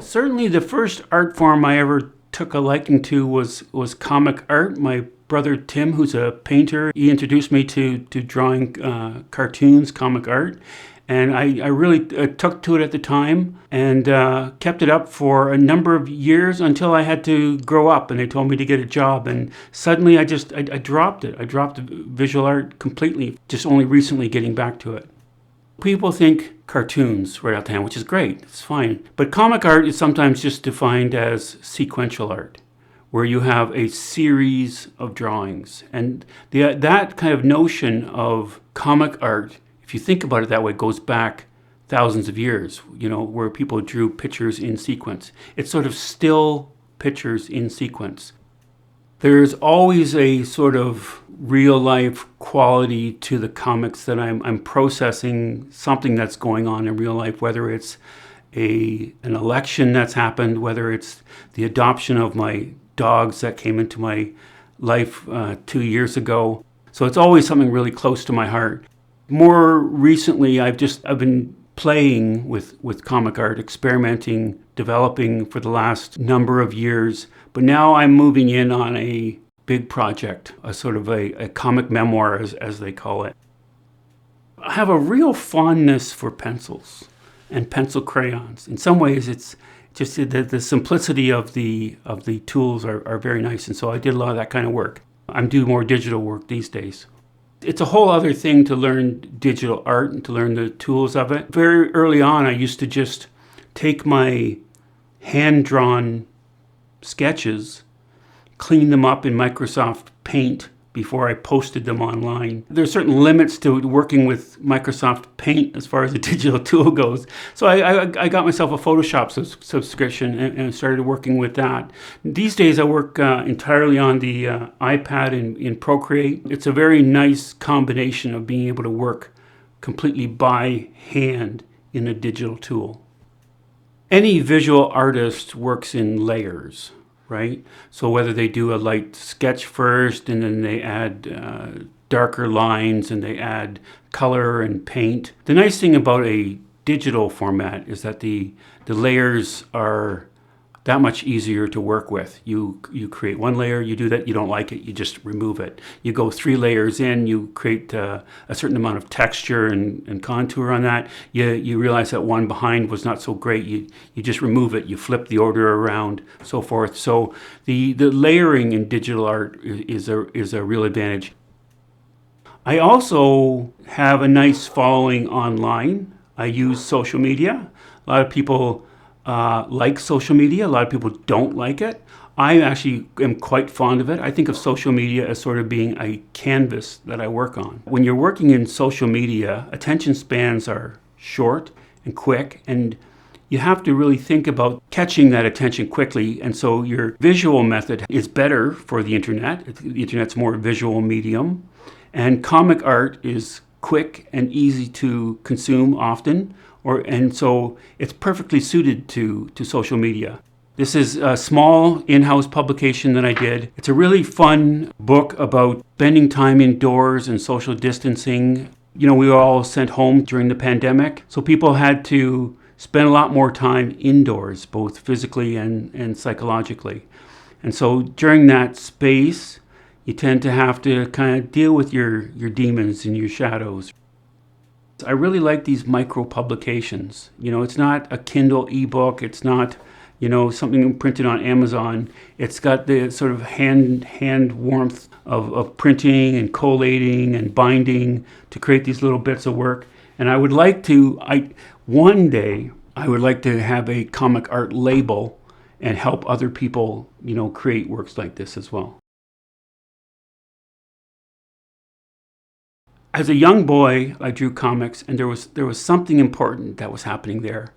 Certainly the first art form I ever took a liking to was comic art. My brother Tim, who's a painter, he introduced me to drawing cartoons, comic art. And I really took to it at the time and kept it up for a number of years until I had to grow up and they told me to get a job. And suddenly I dropped it. I dropped visual art completely, just only recently getting back to it. People think cartoons right out the hand, which is great, it's fine. But comic art is sometimes just defined as sequential art, where you have a series of drawings. And that kind of notion of comic art, if you think about it that way, goes back thousands of years, where people drew pictures in sequence. It's sort of still pictures in sequence. There's always a sort of real life quality to the comics that I'm processing something that's going on in real life, whether it's an election that's happened, whether it's the adoption of my dogs that came into my life 2 years ago. So it's always something really close to my heart. More recently, I've been playing with comic art, experimenting, developing for the last number of years. But now I'm moving in on a big project, a sort of a comic memoir, as they call it. I have a real fondness for pencils and pencil crayons. In some ways, it's just the simplicity of the tools are very nice. And so I did a lot of that kind of work. I'm doing more digital work these days. It's a whole other thing to learn digital art and to learn the tools of it. Very early on, I used to just take my hand-drawn sketches, clean them up in Microsoft Paint before I posted them online. There's certain limits to working with Microsoft Paint as far as a digital tool goes. So I got myself a Photoshop subscription and started working with that. These days I work entirely on the iPad in Procreate. It's a very nice combination of being able to work completely by hand in a digital tool. Any visual artist works in layers, right? So whether they do a light sketch first and then they add darker lines and they add color and paint. The nice thing about a digital format is that the layers are that much easier to work with. You create one layer, you do that, you don't like it, you just remove it. You go 3 layers in, you create a certain amount of texture and contour on that. You realize that one behind was not so great, you just remove it, you flip the order around, so forth. So the layering in digital art is a real advantage. I also have a nice following online. I use social media. A lot of people like social media. A lot of people don't like it. I actually am quite fond of it. I think of social media as sort of being a canvas that I work on. When you're working in social media, attention spans are short and quick, and you have to really think about catching that attention quickly. And so your visual method is better for the internet. The internet's more visual medium. And comic art is quick and easy to consume often. And so it's perfectly suited to social media. This is a small in-house publication that I did. It's a really fun book about spending time indoors and social distancing. We were all sent home during the pandemic, so people had to spend a lot more time indoors, both physically and psychologically. And so during that space, you tend to have to kind of deal with your demons and your shadows. I really like these micro publications. It's not a Kindle ebook. It's not, something printed on Amazon. It's got the sort of hand warmth of printing and collating and binding to create these little bits of work. And one day I would like to have a comic art label and help other people, create works like this as well. As a young boy, I drew comics, and there was something important that was happening there.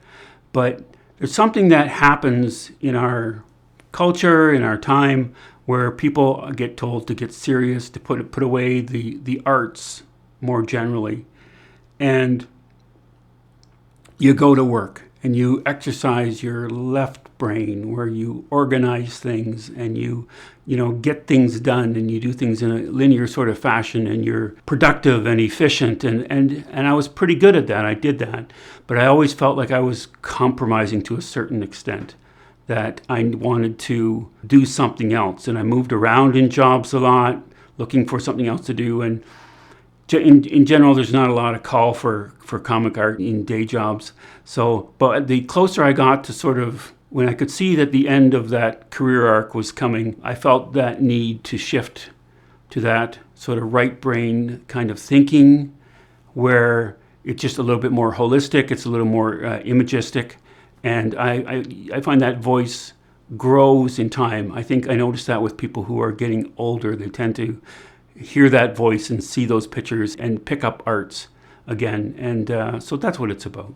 But there's something that happens in our culture, in our time, where people get told to get serious, to put away the arts more generally. And you go to work, and you exercise your left brain, where you organize things and you get things done, and you do things in a linear sort of fashion, and you're productive and efficient. And I was pretty good at that. I did that. But I always felt like I was compromising to a certain extent. that I wanted to do something else. And I moved around in jobs a lot, looking for something else to do. And in general, there's not a lot of call for comic art in day jobs. So, but the closer I got to sort of when I could see that the end of that career arc was coming, I felt that need to shift to that sort of right brain kind of thinking, where it's just a little bit more holistic, it's a little more imagistic, and I find that voice grows in time. I think I noticed that with people who are getting older, they tend to hear that voice and see those pictures and pick up arts again, and so that's what it's about.